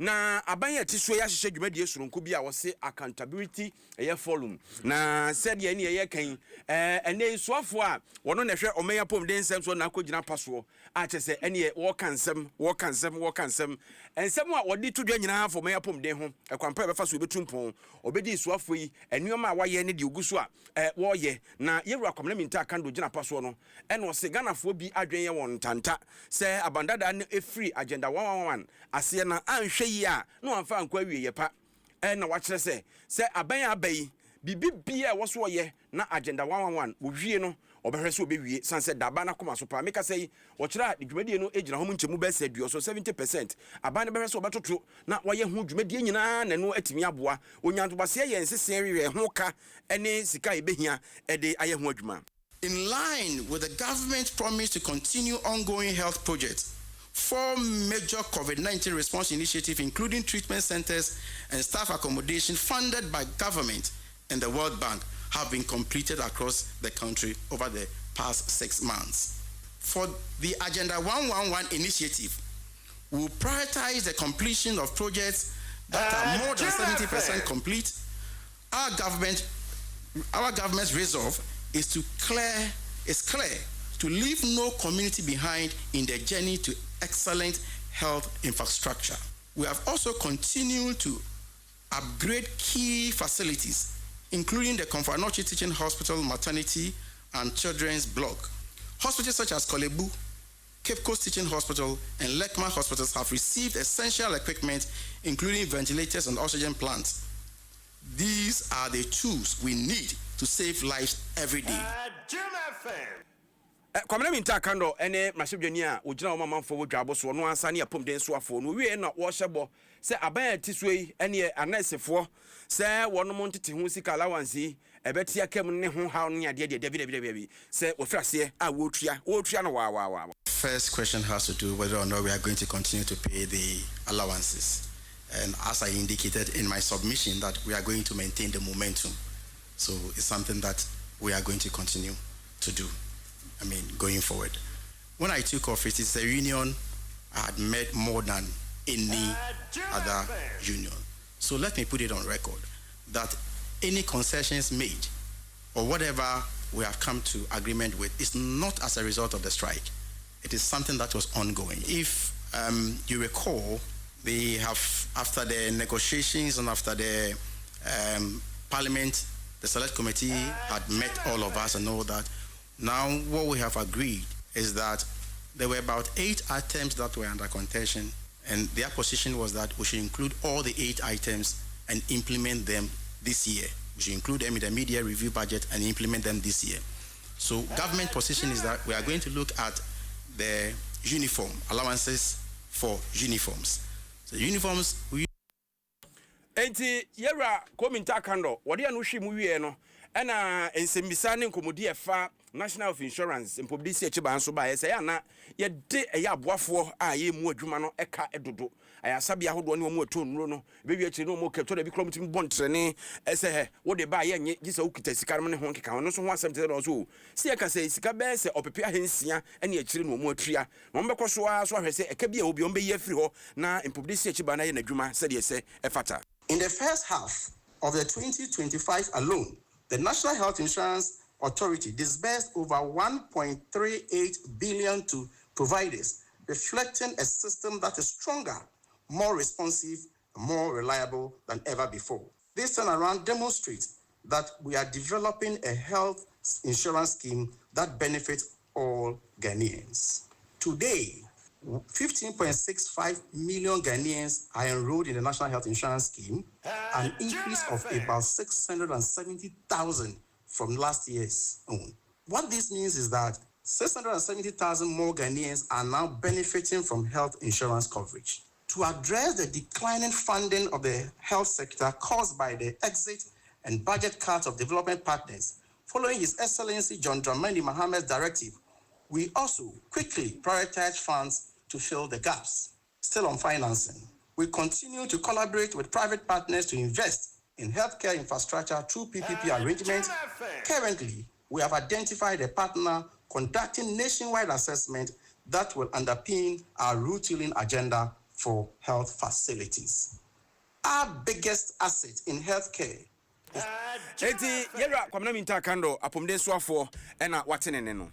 na abanye tiso ya hyehyɛ dwumadie soronko bi a wɔse accountability ɛyɛ forum na said ye ne ɛyɛ kan ɛne soafo a wɔno na hwɛ ɔmanya pom den nsɛm so na akɔgyina pasoɔ a kyɛ sɛ ɛne wɔka nsɛm ensɛm a wɔde to dwa nyinaa fo ɔmanya pom den ho ɛkwampa bɛfa so betu mpɔn obedi soafo yi ɛnneɛma a wayɛ ne de ogu so a wɔyɛ na yɛwura kwamna minta kando gyina pasoɔ no ɛna ɔse Ghanafoɔ bi adwen yɛ wɔn tanta sɛ abandada ne efiri agenda 111 aseɛ na anhwɛ yi a no amfa ankɔ awie yɛ pa na wakyerɛ sɛ aban abai bibi bia wo so ye na agenda 111 wo wie no obehwe so obewie sanse daba na koma so pa meka sɛ wo kyerɛ dwumadie no egyina ho nkyemu bɛ sɛ duo so 70% aban ne behwe so obetoto na waye ho dwumadie nyinaa na no atimi aboa onyantobaseɛ yɛ nsese wiwe ho ka ene sika ebehia ede aye ho adwuma. In line with the government's promise to continue ongoing health projects, 4 major COVID-19 response initiatives, including treatment centers and staff accommodation funded by government and the World Bank, have been completed across the country over the past 6 months. For the Agenda 111 initiative, we will prioritize the completion of projects that are more than 70% complete. Our government's resolve is clear to leave no community behind in the journey to excellent health infrastructure. We have also continued to upgrade key facilities, including the Komfanochi Teaching Hospital, Maternity and Children's Block. Hospitals such as Kolebu, Cape Coast Teaching Hospital, and Lekma hospitals have received essential equipment, including ventilators and oxygen plants. These are the tools we need to save lives every day. Kwamna minta kando ene masebdwani a ogyina wo mamfo wo dwabo so no ansa ne apom den so afo no wie na wo hyebo se aban atiso yi ene anesefo se wonom ntete ho sika allowance ebetia kem ne ho ha no ade de se ofrase a wo tua no wa. First question has to do whether or not we are going to continue to pay the allowances, and as I indicated in my submission that we are going to maintain the momentum, so it's something that we are going to continue to do. Going forward. When I took office, it's a union I had met more than any other union. So let me put it on record that any concessions made or whatever we have come to agreement with is not as a result of the strike. It is something that was ongoing. If you recall, they have, after the negotiations and after the parliament, the select committee had met all of us and all that. Now, what we have agreed is that there were about 8 items that were under contention, and their position was that we should include all the 8 items and implement them this year. We should include them in the media review budget and implement them this year. So, government position is that we are going to look at the uniform allowances for uniforms. So, uniforms. Enti yera kominta kando wode anu hwi mu wie no ena ensembisa ne nkomodi efa National of Insurance mpobdisi echiba nso ba yesa ya na ye de eya aboafo a ye mu adwuma no eka edodo ayasabi ahodo ne mu ato nuro no bewi achi no mo kepto da bi kromtim bontrene ese he wo de ba ye nye gisa ukita sika ne ho nkeka no so ho asem te no so si eka se sika be se opepe ahensia ene achire no mu atua no mbekọ so ahwese eka bi a obi ombe ye afiri ho na mpobdisi echiba na ye na adwuma se de se efata. In the first half of the 2025 alone, the National Health Insurance Authority disbursed over 1.38 billion to providers, reflecting a system that is stronger, more responsive, and more reliable than ever before. This turnaround demonstrates that we are developing a health insurance scheme that benefits all Ghanaians. Today, 15.65 million Ghanaians are enrolled in the National Health Insurance Scheme, an increase of about 670,000 from last year's own. What this means is that 670,000 more Ghanaians are now benefiting from health insurance coverage. To address the declining funding of the health sector caused by the exit and budget cuts of development partners, following His Excellency John Dramani Mohammed's directive, we also quickly prioritized funds to fill the gaps. Still on financing, we continue to collaborate with private partners to invest in healthcare infrastructure through PPP arrangements. Currently, we have identified a partner conducting nationwide assessment that will underpin our route healing agenda for health facilities. Our biggest asset in healthcare. Eti yera kwamna minta kando apomde soafo ena watene ne no.